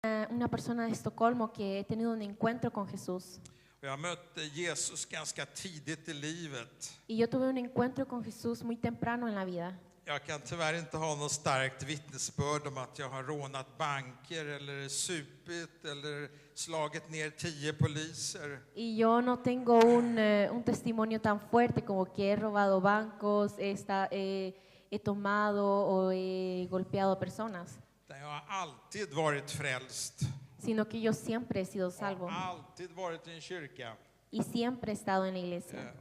una persona de Estocolmo que he tenido un encuentro con Jesús. Jag mötte Jesus ganska tidigt i livet. Y yo tuve un encuentro con Jesús muy temprano en la vida. Jag kan tyvärr inte ha något starkt vittnesbörd om att jag har rånat banker eller supit eller slagit ner 10 poliser. Y yo no tengo un testimonio tan fuerte como que he robado bancos, he tomado o he golpeado a personas, Jag har alltid varit frälst. sino que yo siempre he sido Jag salvo har alltid varit i en kyrka. y siempre he estado en la iglesia.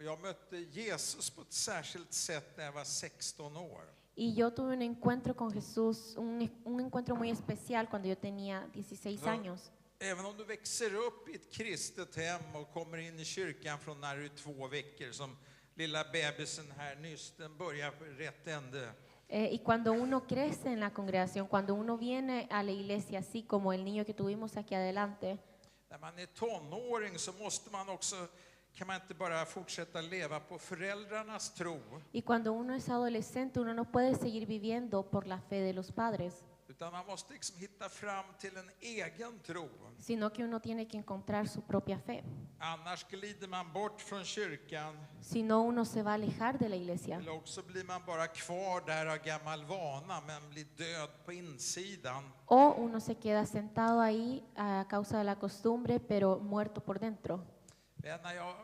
Jag mötte Jesus på ett särskilt sätt när jag var 16 år. Y yo tuve un encuentro con Jesús, un encuentro muy especial cuando yo tenía 16 años. Även om du växer upp i ett kristet hem och kommer in i kyrkan från när du är 2 veckor, som lilla bebisen här nyss, den börjar på rätt ände. Y cuando uno crece en la congregación, cuando uno viene a la iglesia, así como el niño que tuvimos aquí adelante, När man är tonåring så måste man också, kan man inte bara fortsätta leva på föräldrarnas tro, y cuando uno es adolescente, uno no puede seguir viviendo por la fe de los padres, utan man måste liksom hitta fram till en egen tro. sino que uno tiene que encontrar su propia fe. Annars glider man bort från kyrkan, Si no, uno se va a alejar de la iglesia. eller också blir man bara kvar där av gammal vana men blir död på insidan. O uno se queda sentado ahí a causa de la costumbre, pero muerto por dentro. Men när jag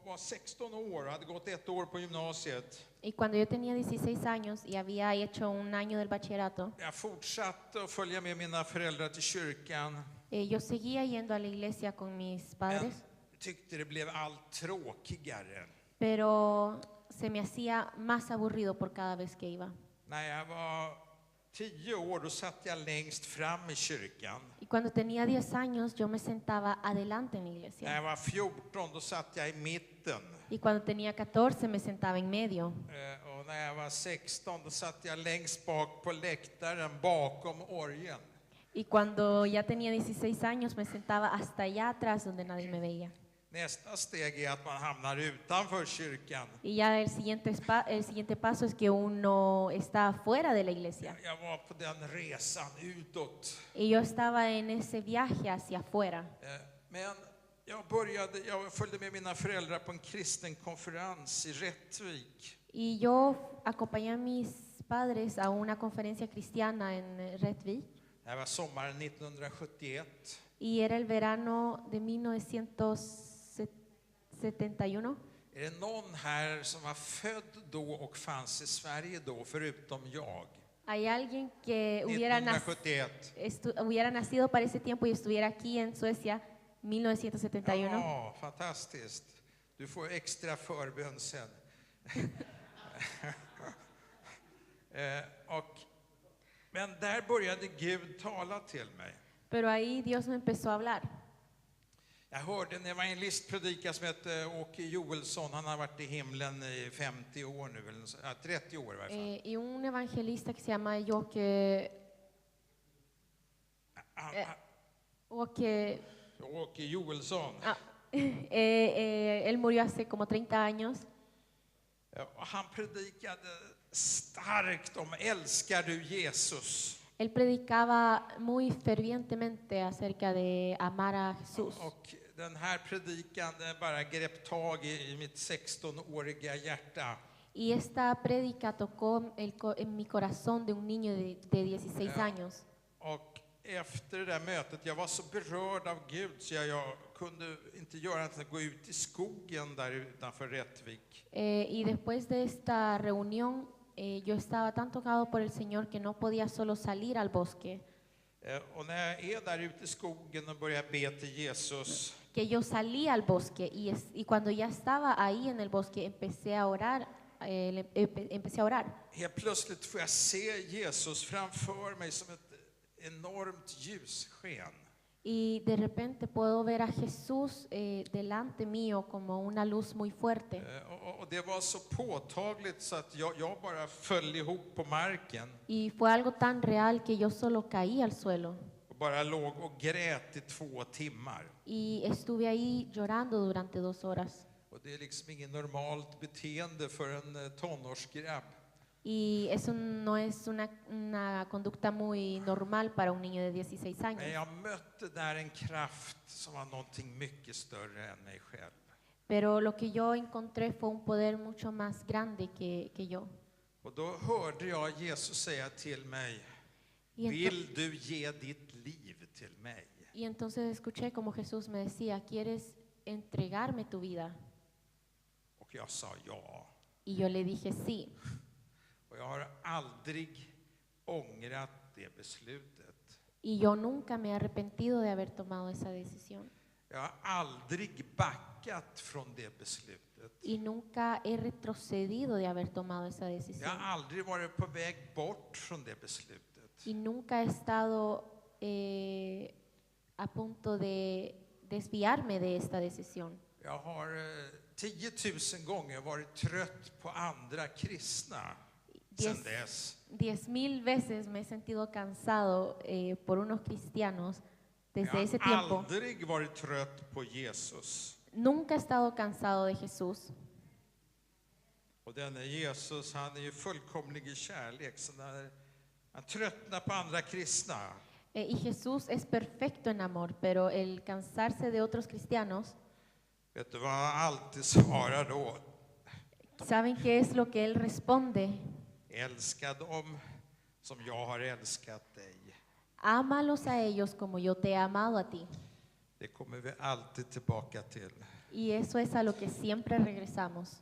var 16 år och hade gått 1 år på gymnasiet, Y cuando yo tenía 16 años y había hecho un año del bachillerato, jag fortsatte att följa med mina föräldrar till kyrkan, yo seguía yendo a la iglesia con mis men padres, tyckte det blev allt tråkigare. pero se me hacía más aburrido por cada vez que iba. När jag var 10 år då satt jag längst fram i kyrkan. Y cuando tenía 10 años yo me sentaba adelante en la När iglesia. jag var 14 då satt jag i mitten. Y cuando tenía 14 me sentaba en medio. Och när jag var 16 då satt jag längst bak på läktaren bakom orgeln. Y cuando ya tenía 16 años me sentaba hasta allá atrás donde nadie me veía. Nästa steg är att man hamnar utanför kyrkan. Y ya el siguiente paso es que uno está fuera de la iglesia. Jag var på den resan utåt. Y yo estaba en ese viaje hacia afuera. Men jag följde med mina föräldrar på en kristen konferens i Rättvik. Y yo acompañé a mis padres a una conferencia cristiana en Rättvik. Det var sommaren 1971. Y era el verano de 1971. Är det någon här som var född då och fanns i Sverige då, förutom jag? ¿Hay alguien que hubiera 1971. hubiera nacido para ese tiempo y estuviera aquí en Suecia 1971? Ja, fantastiskt. Du får extra förbön sen. Men där började Gud tala till mig. Pero ahí Dios me empezó a hablar. Jag hörde en evangelist predika som hette Åke Joelsson. Han har varit i himlen i 50 år nu, eller 30 år i varje fall. Y un evangelista que se llama Åke Åke Joelsson. Él murió hace como 30 años. Han predikade starkt om älskar du Jesus. Él predicaba muy fervientemente acerca de amar a Jesús. Och den här predikan bara grep tag i mitt 16-åriga hjärta. Y esta prédica tocó en mi corazón de un niño de 16 años. Och efter det där mötet, jag var så berörd av Gud så jag kunde inte göra annat än att gå ut i skogen där utanför Rättvik. Y después de esta reunión, yo estaba tan tocado por el Señor que no podía solo salir al bosque. Och när jag är där ute i skogen och börjar be till Jesus, Que yo salí al bosque y cuando ya estaba ahí en el bosque empecé a orar. Helt plötsligt får jag se Jesus framför mig som ett enormt ljussken. Y de repente puedo ver a Jesús delante mío como una luz muy fuerte. Och det var så påtagligt så att jag bara föll ihop på marken. Y fue algo tan real que yo solo caí al suelo. Och bara låg och grät i 2 timmar. Y estuve ahí llorando durante 2 horas. Och det är liksom inget normalt beteende för en tonårsgrabb. Y eso no es una conducta muy normal para un niño de 16 Men años. jag mötte där en kraft som var någonting mycket större än mig själv. Pero lo que yo encontré fue un poder mucho más grande que yo. Och då hörde jag Jesus säga till mig, Y, ento- vill du ge ditt liv till mig? y entonces escuché como Jesús me decía, ¿quieres entregarme tu vida? Och jag sa ja. Y yo le dije sí. Och jag har aldrig ångrat det beslutet. Y yo nunca me he arrepentido de haber tomado esa decisión. Jag har aldrig backat från det beslutet. Y nunca he retrocedido de haber tomado esa Jag decisión. har aldrig varit på väg bort från det beslutet. Y nunca he estado a punto de desviarme de esta decisión. Jag har 10 000 gånger varit trött på andra kristna sedan dess. 10,000 veces me he sentido cansado por unos cristianos desde ese Jag har tiempo. aldrig varit trött på Jesus. Nunca he estado cansado de Jesús. Och denne Jesus, han är ju fullkomlig i kärlek. Så när han tröttnar på andra kristna, Y Jesús es perfecto en amor, pero el cansarse de otros cristianos, vet du vad han alltid svarar då? ¿saben qué es lo que Él responde? Älska dem som jag har älskat dig. Ámalos a ellos como yo te he amado a ti. Det kommer vi alltid tillbaka till. Y eso es a lo que siempre regresamos.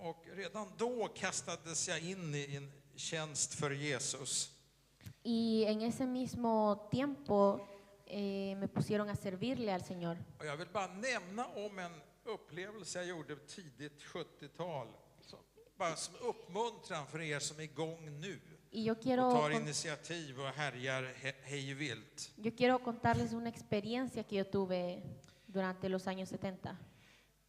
Och redan då kastades jag in i en tjänst för Jesus. Y en ese mismo tiempo me pusieron a servirle al Señor. Och jag vill bara nämna om en upplevelse jag gjorde tidigt 70-tal. Bara som uppmuntran för er som är igång nu. Y yo Och tar quiero, initiativ och härjar hej vilt. yo quiero contarles una experiencia que yo tuve durante los años 70.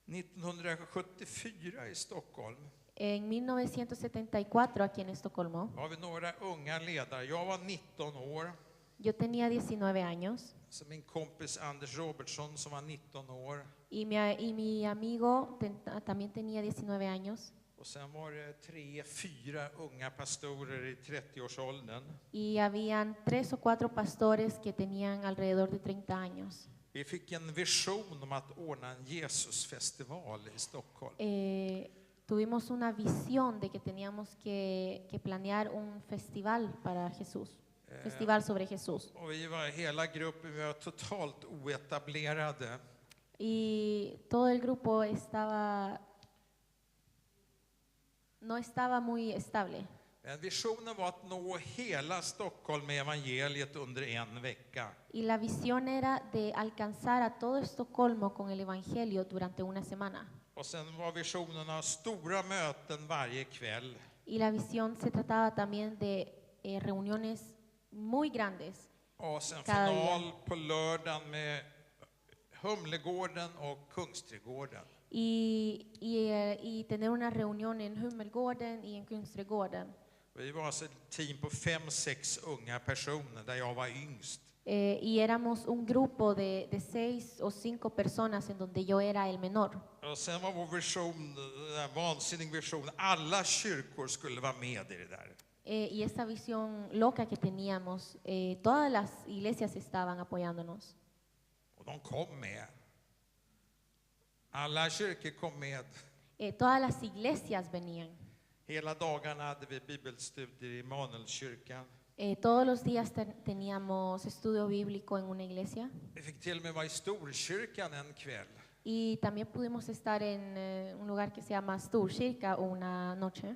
1974 i Stockholm En 1974, aquí en Estocolmo, har vi några unga ledare. Jag var 19 år. yo tenía 19 años Så min kompis Anders Robertsson som var 19 år. y mi amigo también tenía 19 años. Och sen var det 3-4 unga pastorer i 30-årsåldern. Y habían 3 o 4 pastores que tenían alrededor de 30 años. Vi fick en vision om att ordna en Jesusfestival i Stockholm. Tuvimos una visión de que teníamos que planear un festival para Jesús, festival sobre Jesús. Och vi var hela gruppen, vi var totalt oetablerade. Y todo el grupo no estaba muy estable. Men visionen var att nå hela Stockholm med evangeliet under en vecka. Y la visión era de alcanzar a todo Estocolmo con el evangelio durante una semana. Och sen var visionen att ha stora möten varje kväll. Y la visión se trataba también de reuniones muy grandes. Och sen Cada final på lördagen med Humlegården och Kungsträdgården. Y tener una reunión en Hummelgården y en Kungsträdgården. Vi var alltså ett team på 5-6 unga personer där jag var yngst. Y éramos un grupo de 6 o 5 personas en donde yo era el menor. Och sen var vår vision, en vansinnig vision, alla kyrkor skulle vara med i det där. Y esa visión loca que teníamos, todas las iglesias estaban apoyándonos. Och de kom med. Alla kyrkor kom med. Todas las iglesias venían. Hela dagarna hade vi bibelstudier i Immanuelskyrkan. Todos los días teníamos estudio bíblico en una iglesia. Vi fick till och med vara i Storkyrkan en kväll. Y también pudimos estar en un lugar que se llama Storkyrka una noche.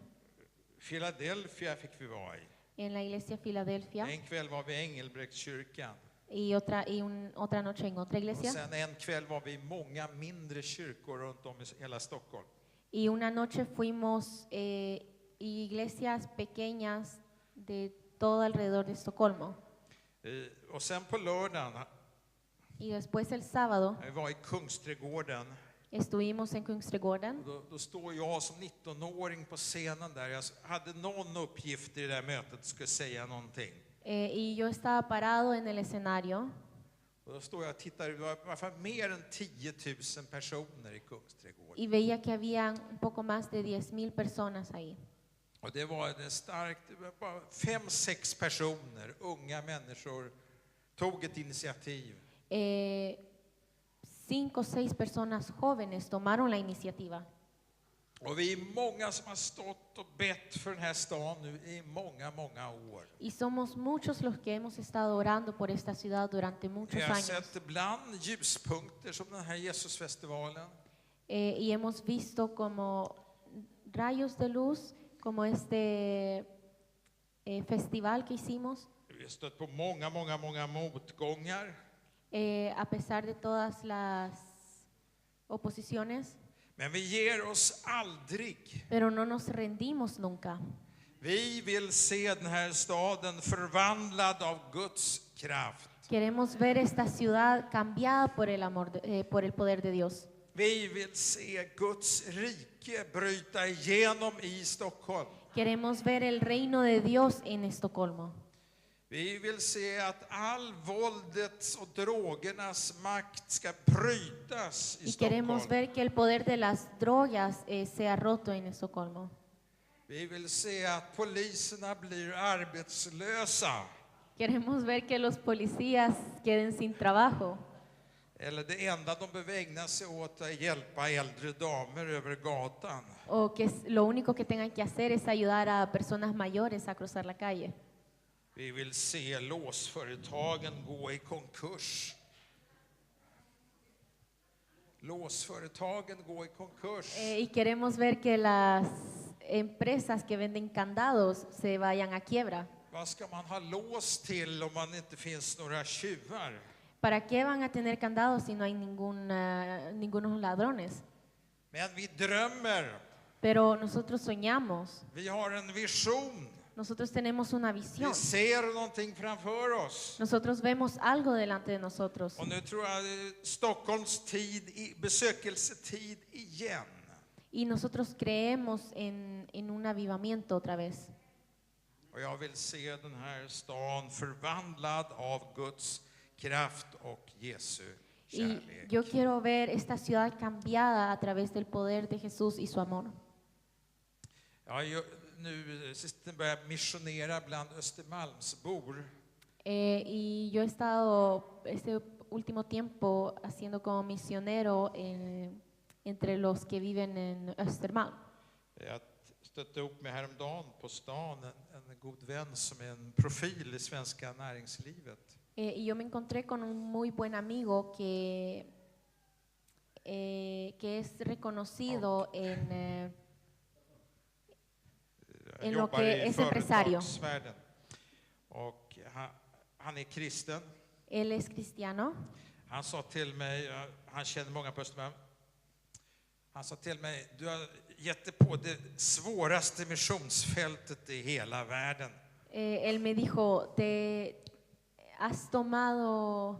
Philadelphia fick vi vara i. En la iglesia Filadelfia. En kväll var vi i Engelbrektskyrkan. Y otra noche en otra Och iglesia. sen en kväll var vi i många mindre kyrkor runt om i hela Stockholm. Y una noche fuimos iglesias pequeñas de todo alrededor de Estocolmo. Och sen på lördagen, Y después el sábado vi var i Kungsträdgården. estuvimos en Kungsträdgården. Då står jag som 19-åring på scenen där. Jag hade någon uppgift i det där mötet, skulle säga någonting. Y yo estaba parado en el escenario. Och då står jag och tittar, det var i alla fall mer än 10 000 personer i Kungsträdgården. Y veía que había un poco más de 10,000 personas ahí. Och det var det starkt, det var bara 5-6 personer, unga människor, tog ett initiativ. 5 o 6 personas jóvenes tomaron la iniciativa. Och vi är många som har stått och bett för den här stan nu i många, många år. Y somos muchos los que hemos estado orando por esta ciudad durante Vi muchos har años. sett ibland ljuspunkter som den här Jesusfestivalen. Y hemos visto como rayos de luz, como este festival que hicimos, Vi har stött på många, många, många motgångar. a pesar de todas las oposiciones, Men vi ger oss aldrig. pero no nos rendimos nunca. Vi vill se den här staden förvandlad av Guds kraft. Queremos ver esta ciudad cambiada por el amor, por el poder de Dios. Vi vill se Guds rike bryta igenom i Stockholm. Queremos ver el reino de Dios en Estocolmo. Vi vill se att all våldets och drogernas makt ska brytas i Y queremos Stockholm. ver que el poder de las drogas sea roto en Estocolmo. Vi vill se att poliserna blir arbetslösa. Queremos ver que los policías queden sin trabajo. Eller det enda de behöver ägna sig åt är att hjälpa äldre damer över gatan. O que lo único que tengan que hacer es ayudar a personas mayores a cruzar la calle. Vi vill se låsföretagen gå i konkurs. Låsföretagen gå i konkurs. Y queremos ver que las empresas que venden candados se vayan a quiebra. Vad ska man ha lås till om man inte finns några tjuvar? ¿Para qué van a tener candados si no hay ningunos ladrones? Men vi drömmer. Pero nosotros soñamos, Vi har en vision. nosotros tenemos una visión, Vi ser någonting framför oss. nosotros vemos algo delante de nosotros. Och nu tror jag det är Stockholms tid, besökelsetid igen. Y nosotros creemos en un avivamiento otra vez. Och jag vill se den här stan förvandlad av Guds kraft och Jesu Y kärlek. yo quiero ver esta ciudad cambiada a través del poder de Jesús y su amor. Jag har ju nu börjat missionera bland Östermalmsbor. Y yo he estado este último tiempo haciendo como misionero entre los que viven en Östermalm. Jag stötte upp mig häromdagen på stan, en god vän som är en profil i svenska näringslivet. Y yo me encontré con un muy buen amigo que es reconocido en lo Jobbar que i es empresario. företagsvärlden. Och han är kristen. Él es cristiano. Han sa till mig, han känner många på Östermalm. Han sa till mig, du har gett dig på det svåraste missionsfältet i hela världen. Él me dijo, te has tomado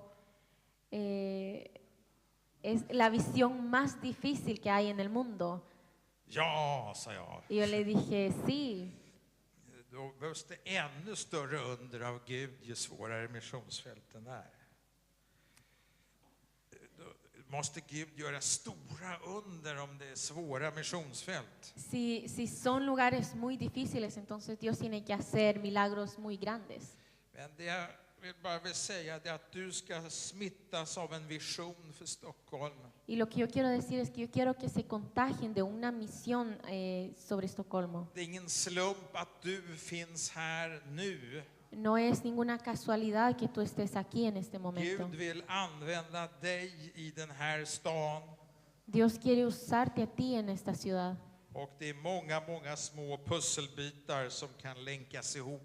es la visión más difícil que hay en el mundo. Ja, sa jag. Y yo le dije, sí, Då behövs det ännu större under av Gud ju svårare missionsfälten är. Då måste Gud göra stora under om det är svåra missionsfält. si son lugares muy difíciles, entonces Dios tiene que hacer milagros muy grandes. Men det jag vill säga är att du ska smittas av en vision för Stockholm. Y lo que yo quiero decir es que yo quiero que se contagien de una misión sobre Estocolmo. Det är ingen slump att du finns här nu. No es ninguna casualidad que tú estés aquí en este momento. Gud vill använda dig i den här stan. Dios quiere usarte a ti en esta ciudad. Och det är många, många små pusselbitar som kan länkas ihop.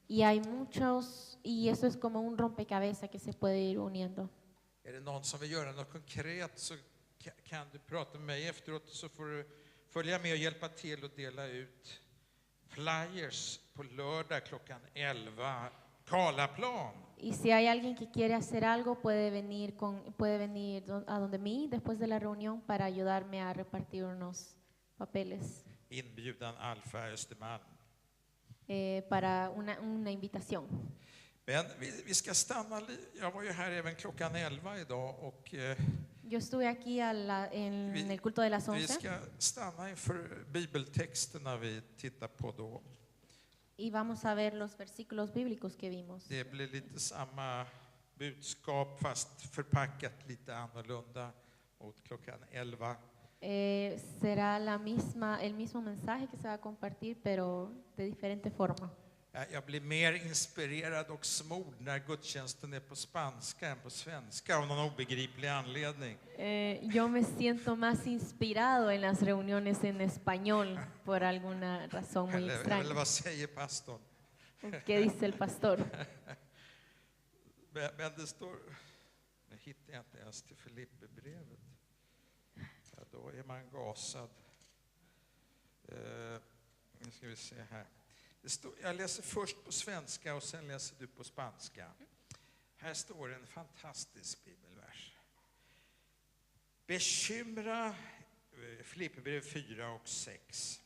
Y hay muchos, y eso es como un rompecabezas que se puede ir uniendo. Är det någon som vill göra något konkret så kan du prata med mig efteråt, så får du följa med och hjälpa till och dela ut flyers på lördag klockan 11, Karlaplan. Y si hay alguien que quiere hacer algo, puede venir a donde mí después de la reunión para ayudarme a repartir unos papeles Inbjudan Alfa Östermalm. para una invitación. Men vi ska stanna, jag var ju här även klockan 11 idag och Yo estuve aquí en Vi- el culto de las Vi 11 ska stanna inför bibeltexterna vi tittar på då. y vamos a ver los versículos bíblicos que vimos. Det blir lite samma budskap fast förpackat lite annorlunda mot klockan 11. Será el mismo mensaje que se va a compartir, pero de diferente forma. Jag blir mer inspirerad och smord när gudstjänsten är på spanska än på svenska av någon obegriplig anledning. Yo me siento más inspirado en las reuniones en español por alguna razón muy Eller extraña. vad säger pastorn? ¿Qué dice el pastor? Men det står, nu hittar jag inte ens till Filipperbrevet. Ja, då är man gasad. Nu ska vi se här. Jag läser först på svenska och sen läser du på spanska. Här står en fantastisk bibelvers. Bekymra, Filipperbrevet 4 och 6.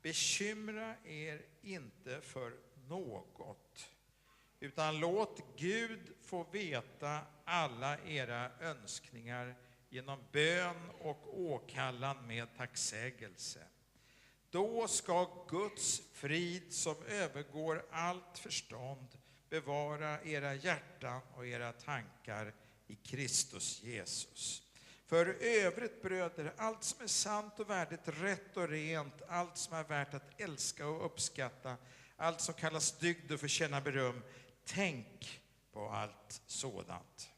Bekymra er inte för något, utan låt Gud få veta alla era önskningar genom bön och åkallan med tacksägelse. Då ska Guds frid som övergår allt förstånd bevara era hjärtan och era tankar i Kristus Jesus. För övrigt, bröder, allt som är sant och värdigt, rätt och rent, allt som är värt att älska och uppskatta, allt som kallas dygd och förtjänar beröm, tänk på allt sådant.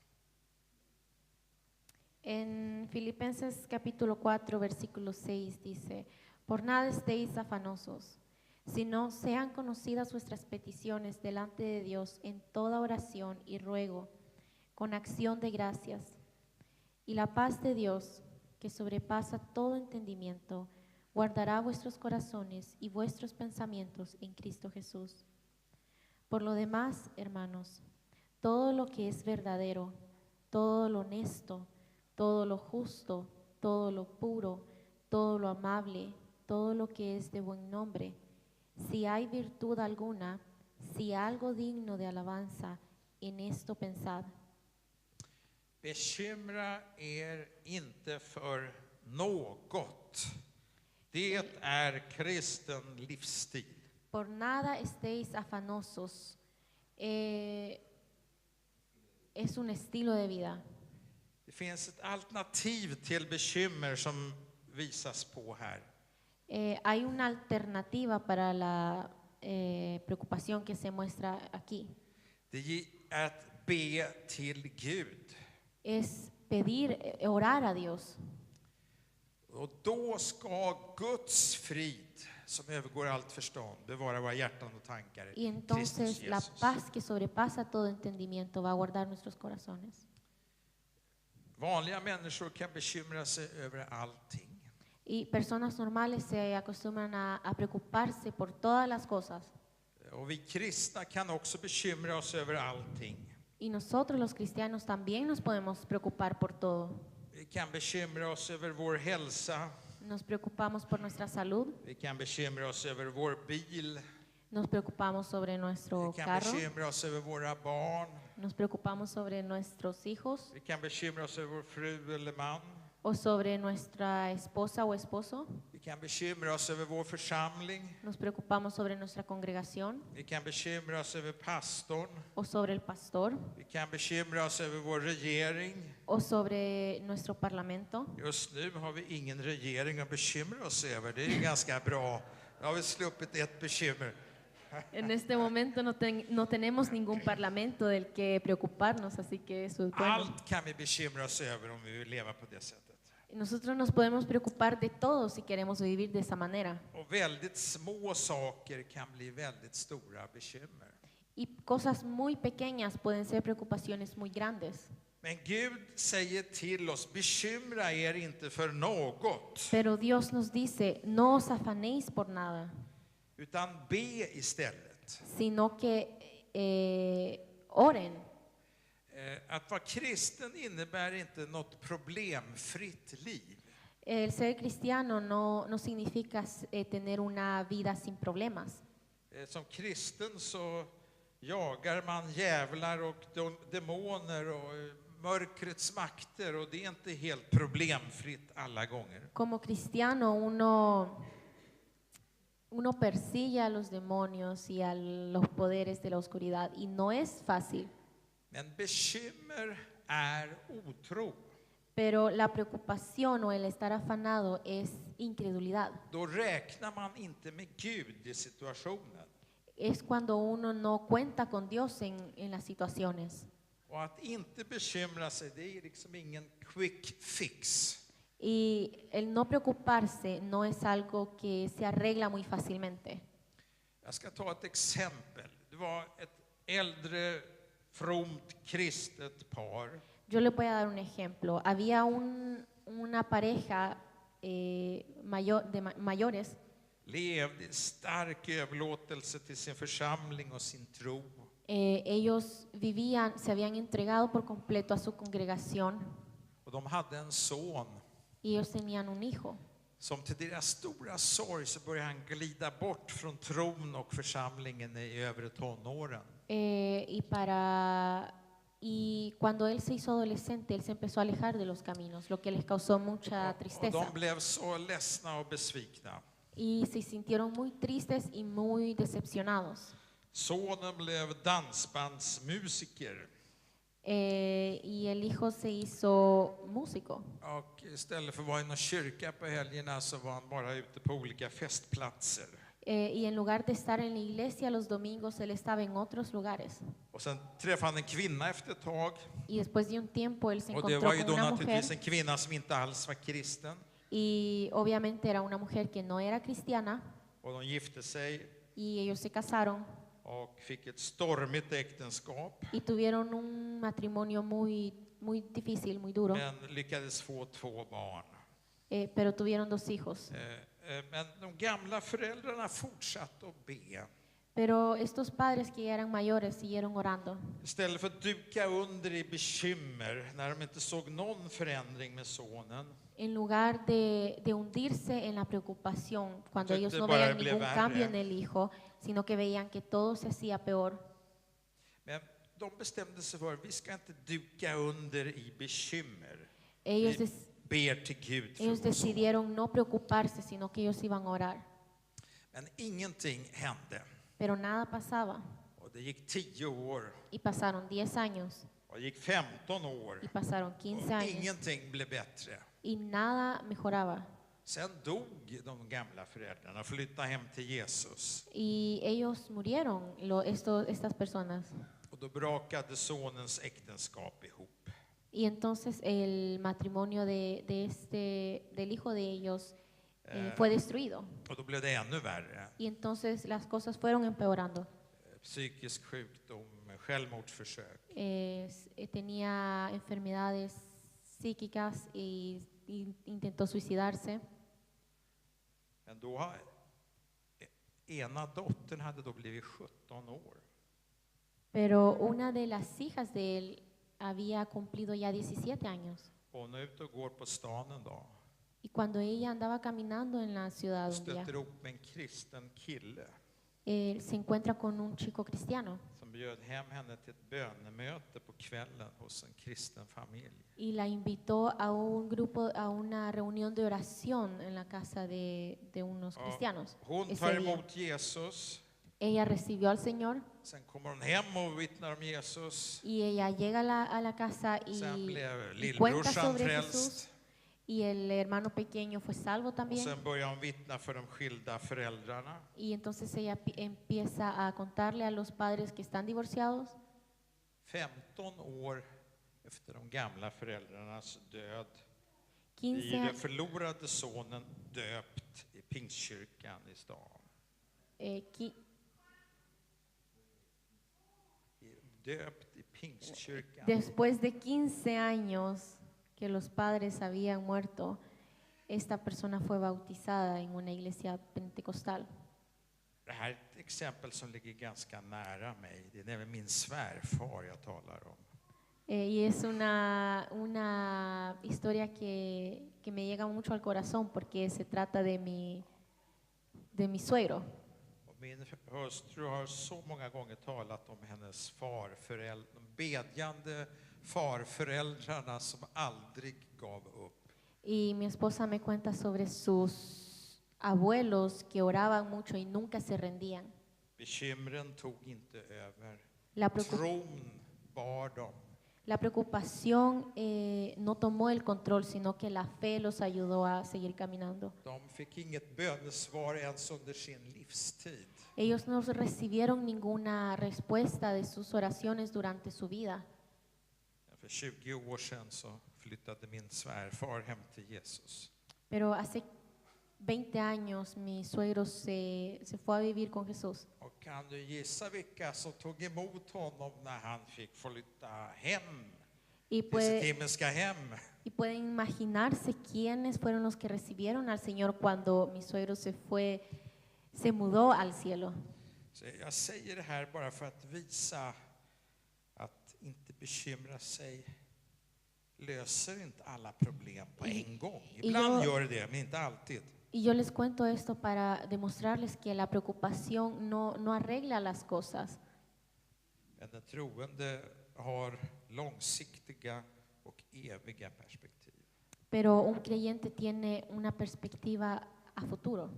En Filipenses capítulo 4, versículo 6 dice: Por nada estéis afanosos, sino sean conocidas vuestras peticiones delante de Dios en toda oración y ruego, con acción de gracias. Y la paz de Dios, que sobrepasa todo entendimiento, guardará vuestros corazones y vuestros pensamientos en Cristo Jesús. Por lo demás, hermanos, todo lo que es verdadero, todo lo honesto, todo lo justo, todo lo puro, todo lo amable, todo lo que es de buen nombre, si hay virtud alguna, si algo digno de alabanza, en esto pensad. Bekymra er inte för något. Det är kristen livsstil. Por nada estéis afanosos. Es un estilo de vida. Det finns ett alternativ till bekymmer som visas på här. Hay una alternativa para la preocupación que se muestra aquí. Det är att be till Gud. Es pedir, orar a Dios. Och då ska Guds frid, som övergår allt förstånd, bevara våra hjärtan och tankar Y i Kristus entonces la Jesus. paz que sobrepasa todo entendimiento va a guardar nuestros corazones. Vanliga människor kan bekymra sig över allting. Y personas normales se acostumbran a preocuparse por todas las cosas. Och vi kristna kan också bekymra oss över allting. Y nosotros los cristianos también nos podemos preocupar por todo. Vi kan bekymra oss över vår hälsa. Nos preocupamos por nuestra salud, Vi kan bekymra oss över vår bil. nos preocupamos sobre nuestro Vi kan carro, bekymra oss över våra barn. nos preocupamos sobre nuestros hijos Vi kan bekymra oss över vår fru eller man. o sobre nuestra esposa o esposo, Vi kan bekymra oss över vår församling. nos preocupamos sobre nuestra congregación Vi kan bekymra oss över pastorn. o sobre el pastor Vi kan bekymra oss över vår regering. o sobre nuestro parlamento. Just nu har vi ingen regering att bekymra oss över. Det är ju ganska bra. Då har vi sluppit ett bekymmer. En este momento no tenemos ningún parlamento del que preocuparnos, así que eso es bueno. Allt kan vi bekymra oss över om vi vill leva på det sättet. Nosotros nos podemos preocupar de todo si queremos vivir de esa manera. Och väldigt små saker kan bli väldigt stora bekymmer. Y cosas muy pequeñas pueden ser preocupaciones muy grandes. Men Gud säger till oss, bekymra er inte för något, Pero Dios nos dice, no os afanéis por nada, utan be istället. sino que oren. Att vara kristen innebär inte något problemfritt liv. El ser cristiano no significa tener una vida sin problemas. Som kristen så jagar man djävlar och demoner och mörkrets makter och det är inte helt problemfritt alla gånger. Como cristiano, uno persigue a los demonios y a los poderes de la oscuridad y no es fácil. Men bekymmer är otro. Pero la preocupación o el estar afanado es incredulidad. Då räknar man inte med Gud i situationen. Es cuando uno no cuenta con Dios en las situaciones. Och att inte bekymra sig, det är liksom ingen quick fix. Y el no preocuparse no es algo que se arregla muy fácilmente. Jag ska ta ett exempel. Det var ett äldre, fromt, kristet par. Yo le voy a dar un ejemplo. Había una pareja mayores. Levde i stark överlåtelse till sin församling och sin tro. Ellos se habían entregado por completo a su congregación. Och de hade en son. Y ellos tenían un hijo. Som till deras stora sorg så började han glida bort från tron och församlingen i övre tonåren. Y cuando él se hizo adolescente, él se empezó a alejar de los caminos, lo que les causó mucha Och tristeza. de blev så ledsna och besvikna. Y se sintieron muy tristes y muy decepcionados. Sonen blev dansbandsmusiker. Y el hijo se hizo músico. Och istället för att vara i någon kyrka på helgerna så var han bara ute på olika festplatser. Y en lugar de estar en la iglesia los domingos, él estaba en otros lugares. Och sen träffade han en kvinna efter ett tag. Y después de un tiempo él se Och det encontró var ju con då una mujer. naturligtvis en kvinna som inte alls var kristen. Y obviamente era una mujer que no era cristiana. Och de gifte sig Y ellos se casaron och fick ett stormigt äktenskap. y tuvieron un matrimonio muy, muy difícil, muy duro. Men lyckades få 2 barn. Pero tuvieron 2 hijos. Men de gamla föräldrarna fortsatte att be. Pero estos padres que ya eran mayores siguieron orando. Istället för att duka under i bekymmer när de inte såg någon förändring med sonen. En lugar de hundirse en la preocupación cuando ellos no bara veían blev ningún värre. cambio en el hijo, sino que veían que todo se hacía peor. Men de bestämde sig för att vi ska inte duka under i bekymmer. Ellos, Vi ber till Gud för ellos vår son. decidieron no preocuparse, sino que ellos iban a orar. Men ingenting hände. Pero nada pasaba. Och det gick 10 år. Y pasaron 10 años. Och det gick 15 år. Y pasaron 15 Och años. ingenting blev bättre. Y nada mejoraba. Sen dog de gamla föräldrarna och flyttade hem till Jesus. Y ellos murieron, estas personas. Och då brakade sonens äktenskap ihop. Y entonces el matrimonio del hijo de ellos fue destruido. Och då blev det ännu värre. Y entonces las cosas fueron empeorando. Psykisk sjukdom, självmordsförsök. Tenía enfermedades psíquicas y intentó suicidarse. Men då ena dottern hade då blivit 17 år. Pero una de las hijas de él había cumplido ya 17 años. Och hon är ute och går på stan en dag. Y cuando ella andaba caminando en la ciudad un día, Stöter upp med en kristen kille se encuentra con un chico cristiano som bjöd hem henne till ett bönemöte på kvällen hos en kristen familj. y la invitó a una reunión de oración en la casa de unos cristianos. Hon ese tar día. emot Jesus. Ella recibió al Señor Sen kommer hon hem och vittnar om Jesus. y ella llega a la casa Sen blev y cuenta lillbrorsan sobre frälst. Jesús. Y el hermano pequeño fue salvo Och también. sen börjar hon vittna för de skilda föräldrarna. Y entonces ella empieza a contarle a los padres que están divorciados. 15 år efter de gamla föräldrarnas död 15, blir den förlorade sonen döpt i Pingstkyrkan i stan. Döpt i Pingstkyrkan. Después de 15 años que los padres habían muerto, esta persona fue bautizada en una iglesia pentecostal. Det här är ett exempel som ligger ganska nära mig. Det är nämligen min svärfar jag talar om. Y es una historia que me llega mucho al corazón porque se trata de mi suegro. Och min hustru har så många gånger talat om hennes bedjande farföräldrarna som aldrig gav upp. Y mi esposa me cuenta sobre sus abuelos que oraban mucho y nunca se rendían. Bekymren tog inte över. La, preocup- Tron bar dem. la preocupación no tomó el control, sino que la fe los ayudó a seguir caminando. De fick inget bönesvar ens under sin livstid. Ellos no recibieron ninguna respuesta de sus oraciones durante su vida. För 20 år sedan så flyttade min svärfar hem till Jesus. Pero hace 20 años mi suegro se fue a vivir con Jesús. Och kan du gissa vilka som tog emot honom när han fick flytta hem Y till sitt puede, himmelska hem? y pueden imaginarse quiénes fueron los que recibieron al Señor cuando mi suegro se mudó al cielo. Så jag säger det här bara för att visa att inte bekymra sig löser inte alla problem på en gång. Ibland gör det, men inte alltid. Y yo les cuento esto para demostrarles que la preocupación no arregla las cosas. Men den troende har långsiktiga och eviga perspektiv. Pero un creyente tiene una perspectiva a futuro.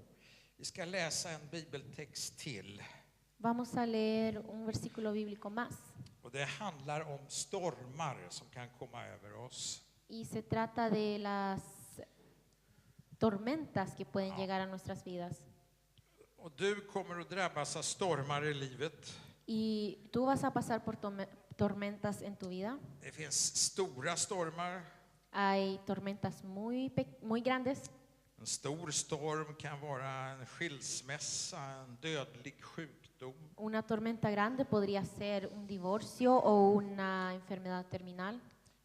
Vi ska läsa en bibeltext till. Vamos a leer un versículo bíblico más. Och det handlar om stormar som kan komma över oss. Y se trata de las tormentas que pueden llegar a nuestras vidas. Och du kommer att drabbas av stormar i livet. Y tú vas a pasar por tormentas en tu vida. Det finns stora stormar. Hay tormentas muy grandes. En stor storm kan vara en skilsmässa, en dödlig sjukdom. Una tormenta grande podría ser un divorcio o una enfermedad terminal.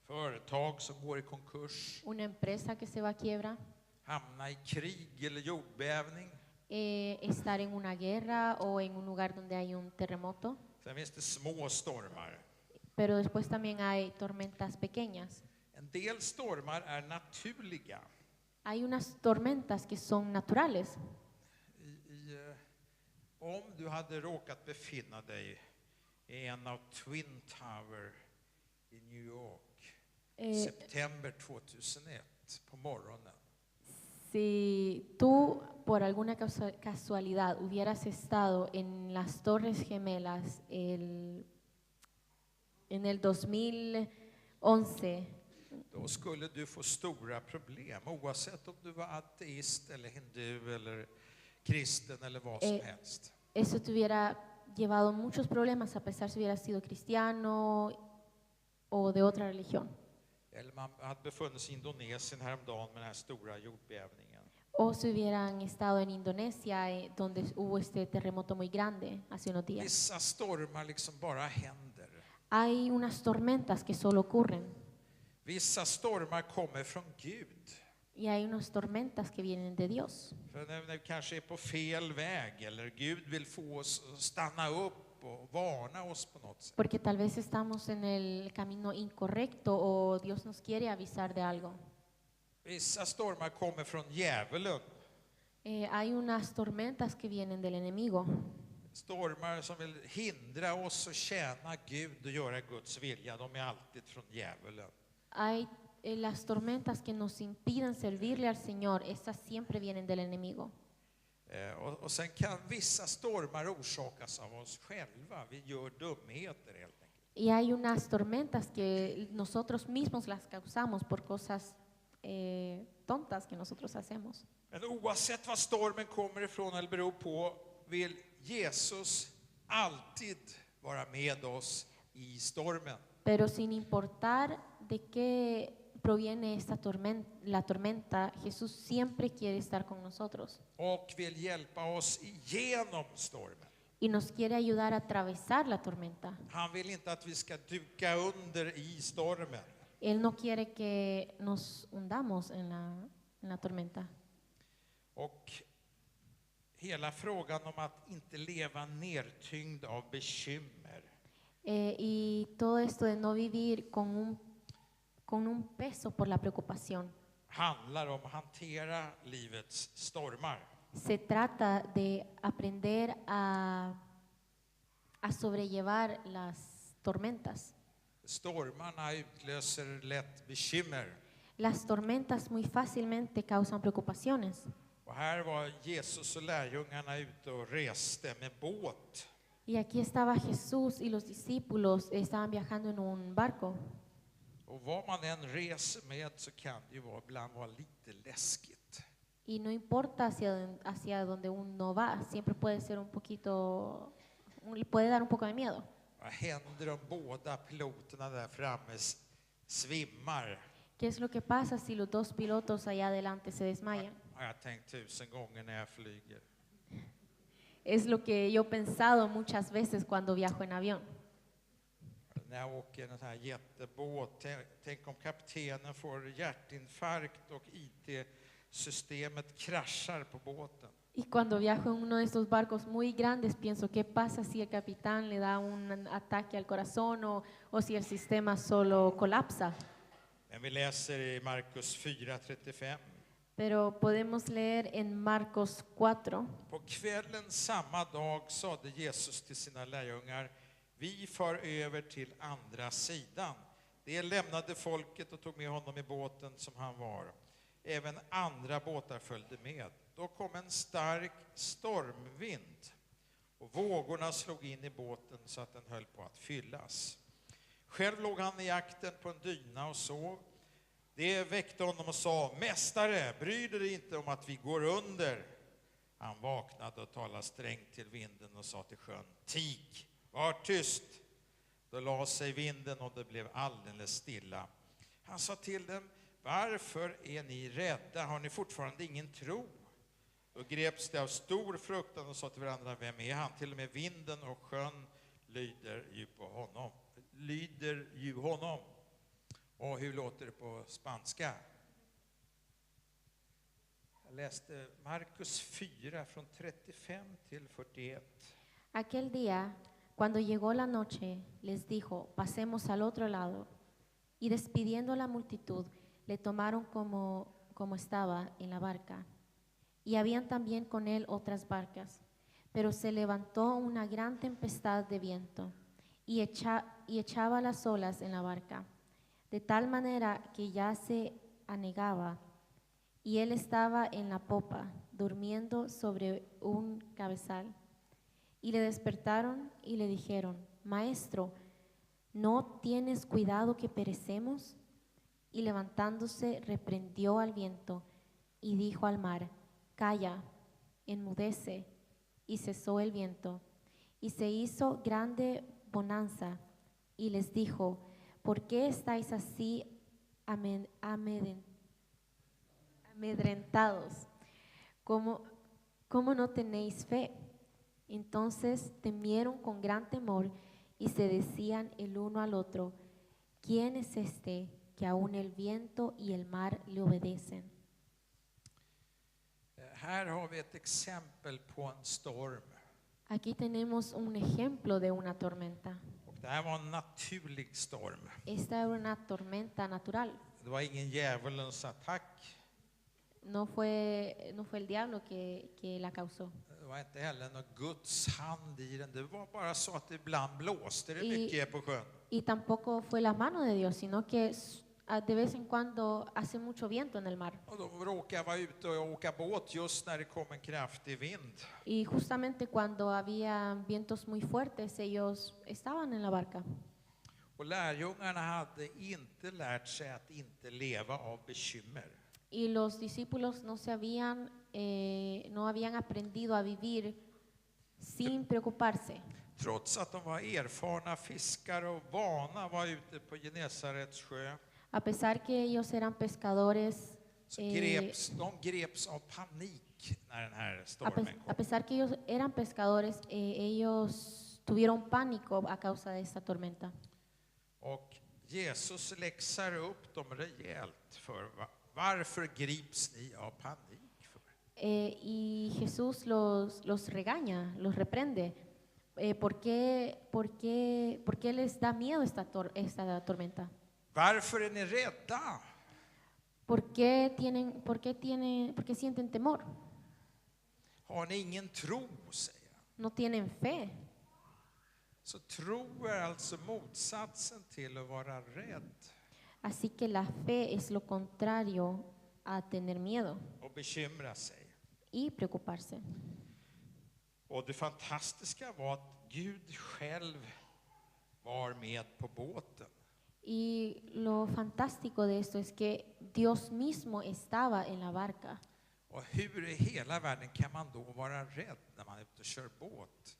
Företag som går i konkurs. Una empresa que se va a quiebra. Hamna i krig eller jordbävning. Estar en una guerra o en un lugar donde hay un terremoto. Sen finns det små stormar. Pero después también hay tormentas pequeñas. En del stormar är naturliga. Hay unas tormentas que son naturales. Om du hade råkat befinna dig i en av Twin Tower i New York september 2001 på morgonen. Si tú por alguna casualidad hubieras estado en las Torres Gemelas en el 2011, Då skulle du få stora problem oavsett om du var ateist eller hindu eller kristen eller vad som helst. eso te hubiera llevado muchos problemas a pesar si hubieras sido cristiano o de otra religión. Eller man hade befunnit sig i Indonesien häromdagen med den här stora jordbävningen. O si hubieran estado en Indonesia, donde hubo este terremoto muy grande hace unos días. Vissa stormar liksom bara händer. Hay unas tormentas que solo ocurren. Vissa stormar kommer från Gud. Y hay unas tormentas que vienen de Dios. För när vi kanske är på fel väg eller Gud vill få oss att stanna upp och varna oss på något sätt. Porque tal vez estamos en el camino incorrecto o Dios nos quiere avisar de algo. Vissa stormar kommer från djävulen. Hay unas tormentas que vienen del enemigo. Stormar som vill hindra oss att tjäna Gud och göra Guds vilja, de är alltid från djävulen. Hay las tormentas que nos impiden servirle al Señor, estas siempre vienen del enemigo. Och sen kan vissa stormar orsakas av oss själva. Vi gör dumheter helt enkelt. Y hay unas tormentas que nosotros mismos las causamos por cosas tontas que nosotros hacemos. Men oavsett var stormen kommer ifrån eller beror på vill Jesus alltid vara med oss i stormen. Pero sin importar de qué proviene la tormenta, Jesús siempre quiere estar con nosotros. Och vill hjälpa oss igenom stormen. Y nos quiere ayudar a atravesar la tormenta. Han vill inte att vi ska duka under i stormen. Él no quiere que nos hundamos en la tormenta. Och hela frågan om att inte leva nertyngd av bekymmer. Y todo esto de no vivir con un peso por la preocupación. Handlar om att hantera livets stormar. Se trata de aprender a sobrellevar las tormentas. Stormarna utlöser lätt bekymmer. Las tormentas muy fácilmente causan preocupaciones. Och här var Jesus och lärjungarna ute och reste med båt. Y aquí estaba Jesús y los discípulos estaban viajando en un barco. Och vad man än reser med så kan det ju ibland vara lite läskigt. Y no importa hacia donde uno va, siempre puede ser un poquito, puede dar un poco de miedo. Vad händer om båda piloterna där framme svimmar? ¿Qué es lo que pasa si los dos pilotos allá adelante se desmayan? Har jag tänkt 1000 gånger när jag flyger. Es lo que yo he pensado muchas veces cuando viajo en avión. När jag åker en sån här jättebåt, tänk om kaptenen får hjärtinfarkt och IT-systemet kraschar på båten. Y cuando viajo en uno de estos barcos muy grandes, pienso, ¿qué pasa si el capitán le da un ataque al corazón o si el sistema solo colapsa? Men vi läser i Markus 4:35. Pero podemos leer en Marcos 4. På kvällen samma dag sade Jesus till sina lärjungar: vi far över till andra sidan. De lämnade folket och tog med honom i båten som han var. Även andra båtar följde med. Då kom en stark stormvind och vågorna slog in i båten så att den höll på att fyllas. Själv låg han i akten på en dyna och sov. Det väckte honom och sa: mästare, bryr dig inte om att vi går under. Han vaknade och talade strängt till vinden och sa till sjön: tig, var tyst. Då la sig vinden och det blev alldeles stilla. Han sa till dem: varför är ni rädda? Har ni fortfarande ingen tro? Då greps de av stor fruktan och sa till varandra: vem är han? Till och med vinden och sjön lyder ju honom. Och hur låter det på spanska? Jag läste Markus 4 från 35 till 41. Aquel día, cuando llegó la noche, les dijo, pasemos al otro lado. Y despidiendo a la multitud, le tomaron como estaba en la barca. Y habían también con él otras barcas. Pero se levantó una gran tempestad de viento y echaba las olas en la barca, de tal manera que ya se anegaba, y él estaba en la popa, durmiendo sobre un cabezal. Y le despertaron y le dijeron: Maestro, ¿no tienes cuidado que perecemos? Y levantándose reprendió al viento y dijo al mar: Calla, enmudece. Y cesó el viento. Y se hizo grande bonanza. Y les dijo: ¿por qué estáis así amedrentados? ¿Cómo no tenéis fe? Entonces temieron con gran temor y se decían el uno al otro: ¿quién es este que aún el viento y el mar le obedecen? Här har vi ett exempel på en storm. Aquí tenemos un ejemplo de una tormenta. Och det här var en naturlig storm. Esta era una tormenta natural. Det var ingen djävulens attack. No fue el diablo que la causó. Det var inte heller någon Guds hand i den. Det var bara så att ibland blåste det mycket på sjön. Y tampoco fue la mano de Dios, sino que de vez en cuando hace mucho viento en el mar. Och de råkade vara ute och åka båt just när det kom en kraftig vind. Y justamente cuando había vientos muy fuertes, ellos estaban en la barca. Och lärjungarna hade inte lärt sig att inte leva av bekymmer. Y los discípulos no habían aprendido a vivir sin preocuparse. Trots att de var erfarna fiskare och vana var ute på Genesarets sjö. A pesar que ellos eran pescadores, Så de greps av panik när den här stormen kom. a pesar que ellos eran pescadores, ellos tuvieron pánico a causa de esta tormenta. Och Jesus läxar upp dem rejält för varför grips ni av panik för? Y Jesús los regaña, los reprende. ¿Por qué les da miedo esta tormenta? Varför är ni rädda? ¿Por qué sienten temor? Har ni ingen tro, säger han. No tienen fe. Så tro är alltså motsatsen till att vara rädd Así que la fe es lo contrario a tener miedo och bekymra sig. y preocuparse. Och det fantastiska var att Gud själv var med på båten. Y lo fantástico de esto es que Dios mismo estaba en la barca. Och hur i hela världen kan man då vara rädd när man är ute och kör båt?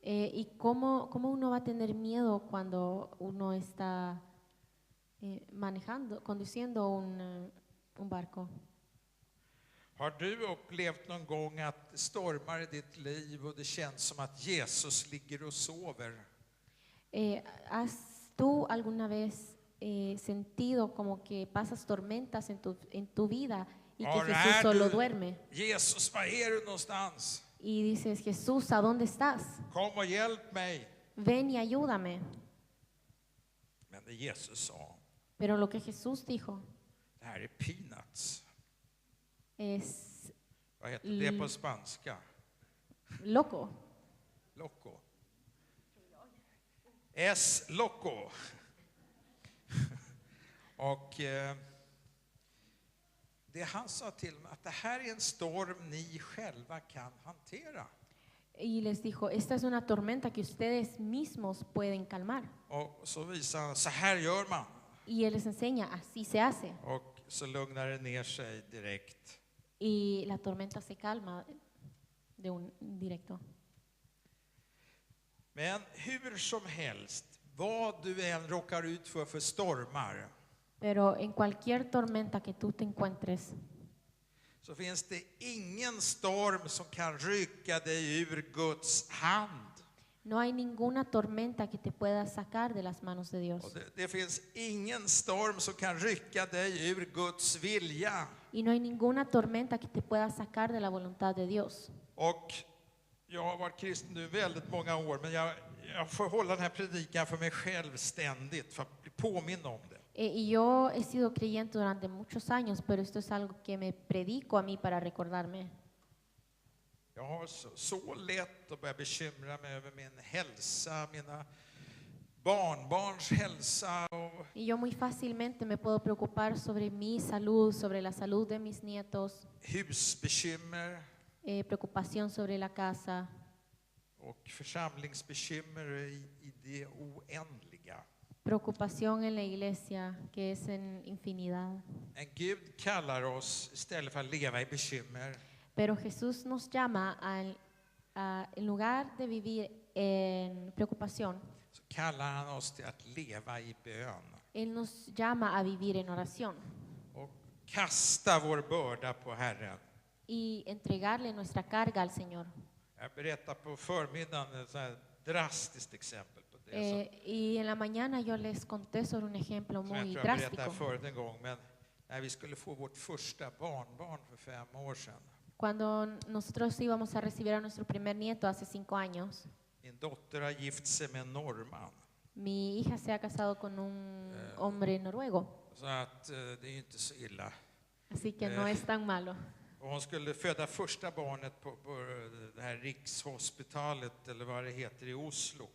¿Y cómo uno va a tener miedo cuando uno está conduciendo un barco? Har du upplevt någon gång att det stormar i ditt liv och det känns som att Jesus ligger och sover? ¿Has tú alguna vez sentido como que pasas tormentas en tu vida y que Var Jesús är solo du? duerme? Jesus, var är du någonstans? Y dices, Jesús, ¿a dónde estás? Kom och hjälp mig. Ven y ayúdame. Men det Jesus sa, Pero lo que Jesús dijo det här är peanuts. es Vad heter det på spanska? loco. Loco. Es loco. Och det han sa till mig, att det här är en storm ni själva kan hantera. Y les dijo, esta es una tormenta que ustedes mismos pueden calmar. Och så visar han, så här gör man. Y Él les enseña, así se hace. Och så lugnar det ner sig direkt. Y la tormenta se calma de un directo. Men hur som helst, vad du än råkar ut för stormar, Pero en cualquier tormenta que tú te encuentres, så finns det ingen storm som kan rycka dig ur Guds hand. no hay ninguna tormenta que te pueda sacar de las manos de Dios. Och det finns ingen storm som kan rycka dig ur Guds vilja. Y no hay ninguna tormenta que te pueda sacar de la voluntad de Dios. Och jag har varit kristen nu väldigt många år, men jag får hålla den här predikan för mig själv ständigt, för att bli påminn om det. Y yo he sido creyente durante muchos años, pero esto es algo que me predico a mí para recordarme. Jag har så lätt att börja bekymra mig över min hälsa, mina barnbarns hälsa. Y yo muy fácilmente me puedo preocupar sobre mi salud, sobre la salud de mis nietos, Husbekymmer preocupación sobre la casa och församlingsbekymmer i det oändliga. preocupación en la iglesia, que es en infinidad. Men Gud kallar oss istället för att leva i bekymmer, Pero Jesús nos llama en lugar de vivir en preocupación, så kallar han oss till att leva i bön. Él nos llama a vivir en oración Och kasta vår börda på Herren. y entregarle nuestra carga al Señor. Jag berättar på förmiddagen ett så här drastiskt exempel på det. Y en la mañana yo les conté sobre un ejemplo Som jag muy tror jag berättade drástico. förut en gång, men när vi skulle få vårt första barnbarn för 5 år sedan. Cuando nosotros íbamos a recibir a nuestro primer nieto hace 5 años, Min dotter har gift sig med en norrman. mi hija se ha casado con un hombre noruego, Så att det är ju inte så illa. así que no es tan malo. Och hon skulle föda första barnet på det här Rikshospitalet, eller vad det heter, i Oslo.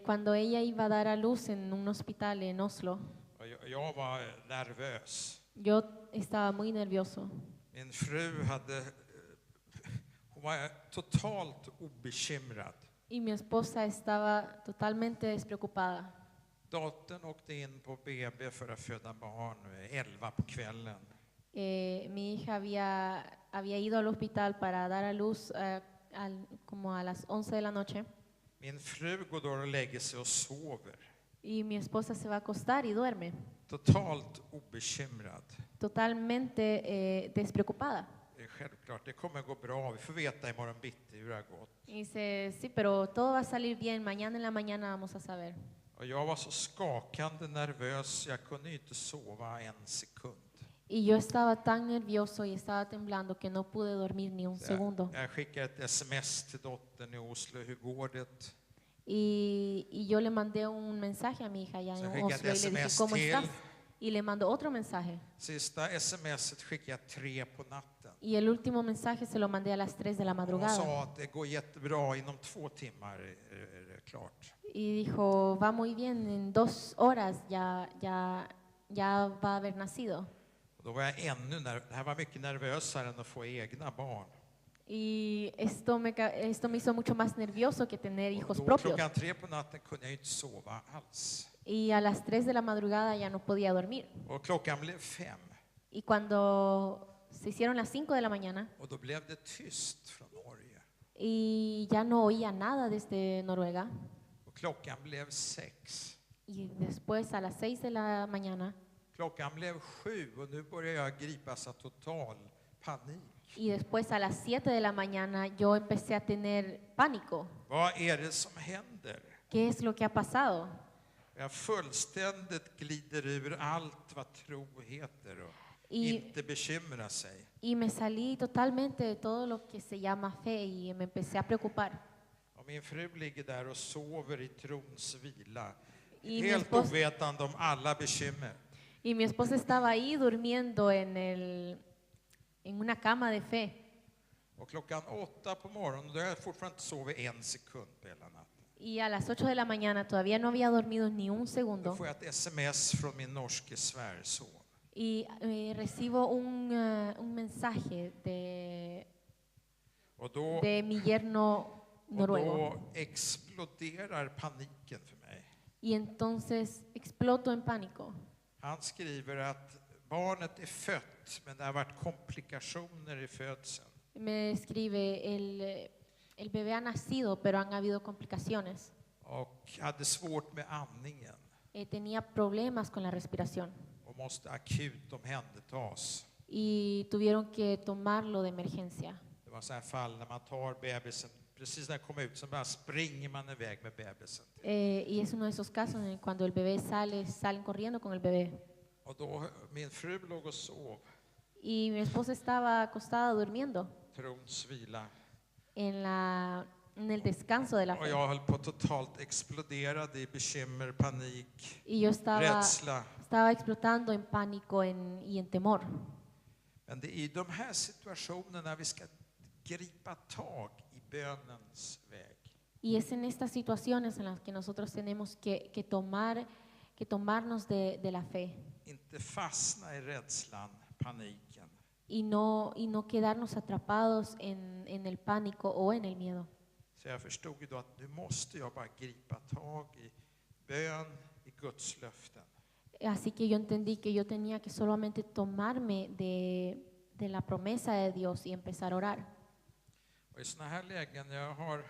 Cuando ella iba a dar a luz en un hospital en Oslo, Och jag var nervös. yo estaba muy nervioso. Min fru hon var totalt obekymrad. Y mi esposa estaba totalmente despreocupada. Dottern åkte in på BB för att föda barn 11 på kvällen. Mi hija había ido al hospital para dar a luz como a las 11 de la noche. Min fru går då och lägger sig och sover. Y mi esposa se va a acostar y duerme, Totalt obekymrad. totalmente despreocupada. Det är självklart, det kommer gå bra. Vi får veta imorgon bitti hur det har gått. Y dice, sí, pero todo va a salir bien. Mañana en la mañana vamos a saber. Och jag var så skakande nervös, jag kunde inte sova en sekund. Y yo estaba tan nervioso y estaba temblando que no pude dormir ni un segundo. Jag skickade ett sms till dottern i Oslo, hur går det? Y yo le mandé un mensaje a mi hija allá Så en skickade Oslo ett y le dije, sms ¿cómo till. estás? Y le mandó otro mensaje. Sista smset skickade jag 3 på natten. Y el último mensaje se lo mandé a las 3 de la Hon madrugada. sa att det går jättebra, inom 2 timmar är det klart. Y dijo, va muy bien, en 2 horas ya va a haber nacido. Och då var jag det här var mycket nervösare än att få egna barn. Y esto me hizo mucho más nervioso que tener Och hijos då propios. klockan 3 på natten kunde jag inte sova alls. Y a las 3 de la madrugada ya no podía dormir. Och klockan blev 5 Y cuando se hicieron las 5 de la mañana och då blev det tyst från Norge. y ya no oía nada desde Noruega, Och klockan blev 6. y después a las 6 de la mañana Klockan blev 7 och nu börjar jag gripas av total panik. y después a las 7 de la mañana yo empecé a tener pánico. Vad är det som händer? ¿Qué es lo que ha pasado? Jag fullständigt glider ur allt vad tro heter och Y, inte bekymra sig. y me salí totalmente de todo lo que se llama fe y me empecé a preocupar. Och min fru ligger där och sover i trons vila, Y mi helt esposa- ovetande om alla bekymmer. Y mi esposa estaba ahí durmiendo en una cama de fe. Och klockan 8 på morgonen, då har jag fortfarande inte sovit en sekund på hela natten. Y a las 8 de la mañana todavía no había dormido ni un Då segundo. får jag ett sms från min norske svärson. Y recibo un mensaje Och då, de mi yerno och noruego. då exploderar paniken för mig. Y entonces exploto en pánico. Han skriver att barnet är fött, men det har varit komplikationer i födseln. Me escribe, el bebé ha nacido, pero han habido complicaciones. Och hade svårt med andningen Tenía problemas con la respiración och måste akut omhändertas. y tuvieron que tomarlo de emergencia. Det var så här fall när man tar bebisen, precis när den kommer ut så bara springer man iväg med bebisen. Y es uno de esos casos en cuando el bebé salen corriendo con el bebé. Och då, min fru låg och sov, Y mi esposa estaba acostada durmiendo trons vila. en el descanso de la Och fe. jag höll på totalt exploderade i bekymmer, panik, Y yo rädsla. estaba explotando en pánico y en temor. Men det är i de här situationerna vi ska gripa tag i bönens väg. Y es en estas situaciones en las que nosotros tenemos que tomarnos de la fe Inte fastna i rädslan, paniken. y no quedarnos atrapados en el pánico o en el miedo. Så jag förstod ju då att nu måste jag bara gripa tag i bön, i Guds löften. Así que yo entendí que yo tenía que solamente tomarme de la promesa de Dios y empezar a orar. Och i såna här lägen, jag har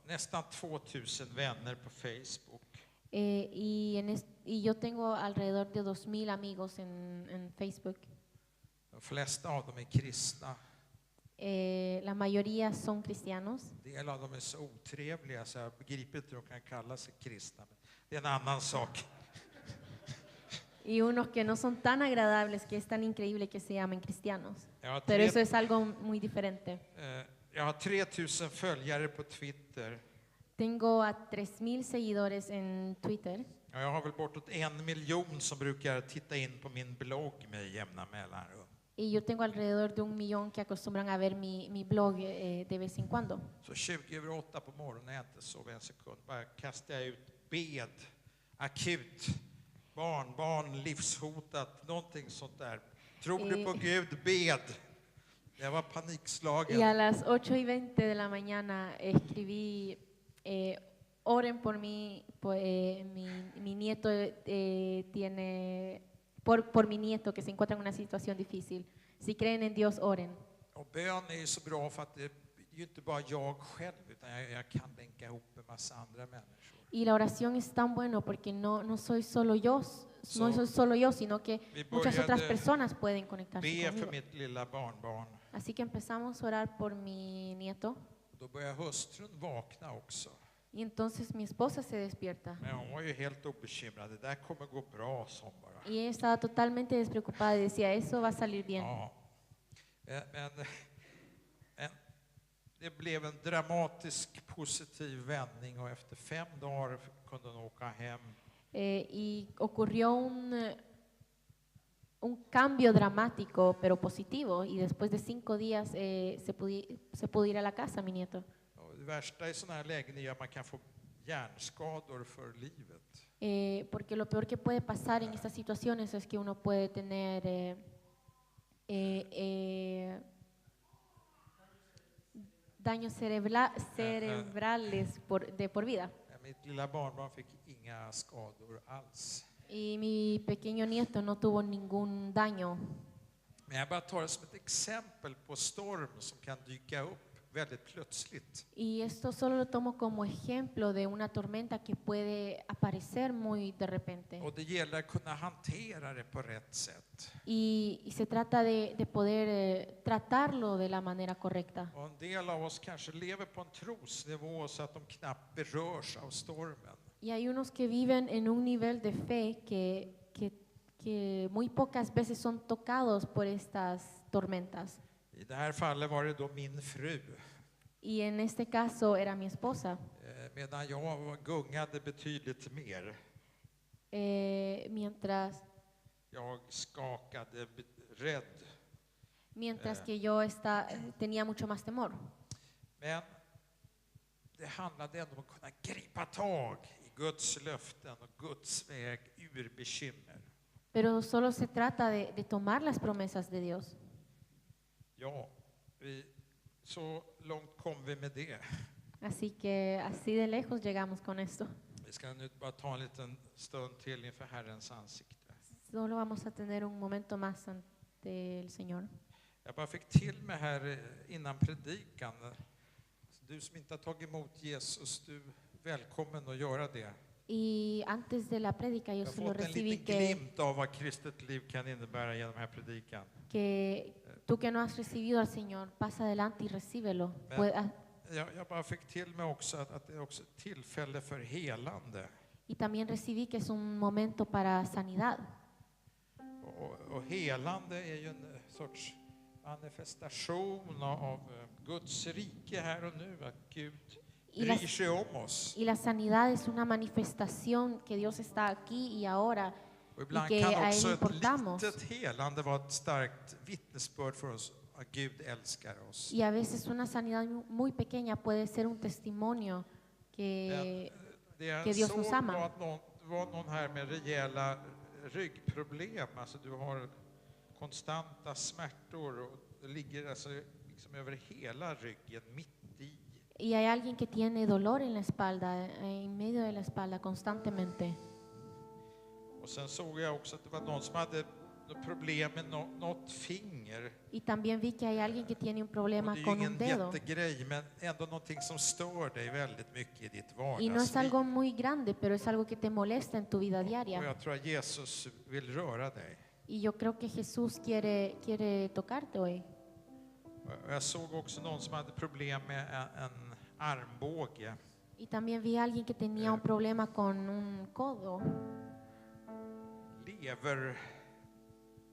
nästan 2000 vänner på Facebook. Y yo tengo alrededor de 2,000 amigos en Facebook. De flesta av dem är kristna. La mayoría son cristianos. En del av dem är så otrevliga så jag begriper inte hur de kan kalla sig kristna. Men det är en annan sak. Y unos que no son tan agradables que es tan increíble que se llamen cristianos. Jag har, Pero eso es algo muy diferente. jag har 3000 följare på Twitter. Tengo a 3,000 seguidores en Twitter. Ja, jag har väl bortåt 1 miljon som brukar titta in på min blogg med jämna mellanrum. Y yo tengo alrededor de 1 millón que acostumbran a ver mi blog de vez en cuando. Så 7:20 på morgonen när jag inte sov en sekund, bara kastar jag ut bed, akut, barn, livshotat, någonting sånt där. Tror du på Gud, bed. Jag var Y panikslagen. a las 8:20 de la mañana escribí, oren por mí, mi nieto tiene, por mi nieto que se encuentra en una situación difícil. Si creen en Dios, oren. Och bön är ju så bra för att det är ju inte bara jag själv, utan jag kan länka ihop en massa andra människor. Y la oración es tan bueno porque no soy solo yo, So, no soy solo yo, sino que vi muchas otras började personas pueden conectarse Be för conmigo. mitt lilla barnbarn. Así que empezamos a orar por mi nieto Då börjar hustrun vakna också. y entonces mi esposa se despierta. Men hon var ju helt obekymrad. Det där kommer gå bra, sa hon bara. Y ella estaba totalmente despreocupada y decía, eso va a salir bien. Ja. Men det blev en dramatisk positiv vändning och efter 5 dagar kunde hon åka hem. Y ocurrió un cambio dramático pero positivo y después de 5 días se pudo ir a la casa mi nieto. Och det värsta i sådana här lägen är att man kan få hjärnskador för livet. Porque lo peor que puede pasar en estas situaciones es que uno puede tener daños cerebrales de por vida. Mitt lilla barnbarn fick inga skador alls. Y mi pequeño nieto no tuvo ningún daño. Men jag bara tar det som ett exempel på storm som kan dyka upp väldigt plötsligt. Y esto solo lo tomo como ejemplo de una tormenta que puede aparecer muy de repente. Och det gäller att kunna hantera det på rätt sätt. Y se trata de poder tratarlo de la manera correcta. Och en del av oss kanske lever på en trosnivå så att de knappt berörs av stormen. Y hay unos que viven en un nivel de fe que muy pocas veces son tocados por estas tormentas. I det här fallet var det då min fru. Y en este caso era mi esposa. Medan jag gungade betydligt mer. Mientras Jag skakade rädd. que yo tenía mucho más temor. Men det handlade ändå om att kunna gripa tag i Guds löften och Guds väg ur bekymmer. Pero solo se trata de tomar las promesas de Dios. Ja, så långt kom vi med det. Así que así de lejos llegamos con esto. Vi ska nu bara ta en liten stund till inför Herrens ansikte. Solo vamos a tener un momento más ante el Señor. Jag bara fick till mig här innan predikan. Du som inte har tagit emot Jesus, du är välkommen att göra det. Y antes de la prédica yo Jag har solo fått en recibí liten glimt av vad kristet liv kan innebära genom den här predikan. que tú que no has recibido al Señor, pasa adelante y recíbelo. Men jag bara fick till mig också att det är också ett tillfälle för helande. Y también recibí que es un momento para sanidad. Och helande är ju en sorts manifestation av Guds rike här och nu, att Gud bryr sig om oss. Y la sanidad es una manifestación que Dios está aquí y ahora. Och ibland que kan a också él ett importamos. litet helande vara ett starkt vittnesbörd för oss att Gud älskar oss. Y a veces una sanidad muy pequeña puede ser un testimonio que Dios nos ama. Att det var någon här med rejäla ryggproblem, alltså du har konstanta smärtor och det ligger alltså liksom över hela ryggen, mitt i. Y hay alguien que tiene dolor en la espalda, en medio de la espalda constantemente. Och sen såg jag också att det var någon som hade problem med något finger. Y también vi que hay alguien que tiene un problema Och con un det är ju dedo. ingen jättegrej, men ändå någonting som stör dig väldigt mycket i ditt Y no es vardagsliv. algo muy grande, pero es algo que te molesta en tu vida Och diaria. jag tror att Jesus vill röra dig. Y yo creo que Jesús quiere tocarte hoy. Och jag såg också någon som hade problem med en armbåge. Y también vi a alguien que tenía un problema con un codo.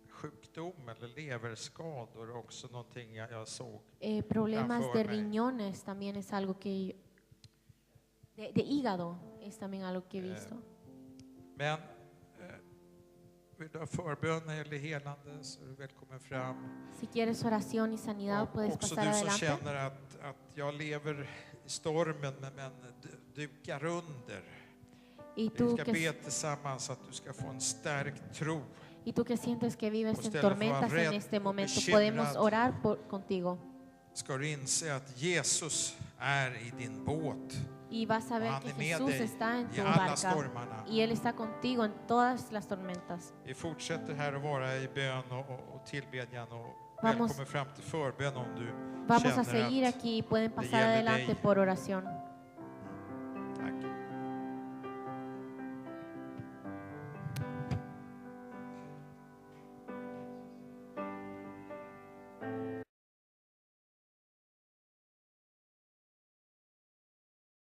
Leversjukdom eller leverskador, också någonting jag såg. Problemas framför de mig. riñones también es algo que... De hígado es también algo que he visto. Men vill du ha förbön eller helande så är du välkommen fram. Si quieres oración y sanidad, Och puedes också pasar du som adelante. känner att jag lever i stormen men dukar under. Y Vi tú, ska be tillsammans att du ska få en stärkt tro. y tú que sientes que vives en Istället för att vara tormentas en rädd este och momento, bekymrad. podemos orar contigo. Ska du inse att Jesus är i din båt. Y vas a ver Han que är med Jesús dig está en i tu alla barca stormarna. y Él está contigo en todas las tormentas. Vi fortsätter här att vara i bön och tillbedjan och Vamos- välkommen fram till förbön om du Vamos a känner seguir att aquí y pueden pasar gäller adelante dig. por oración.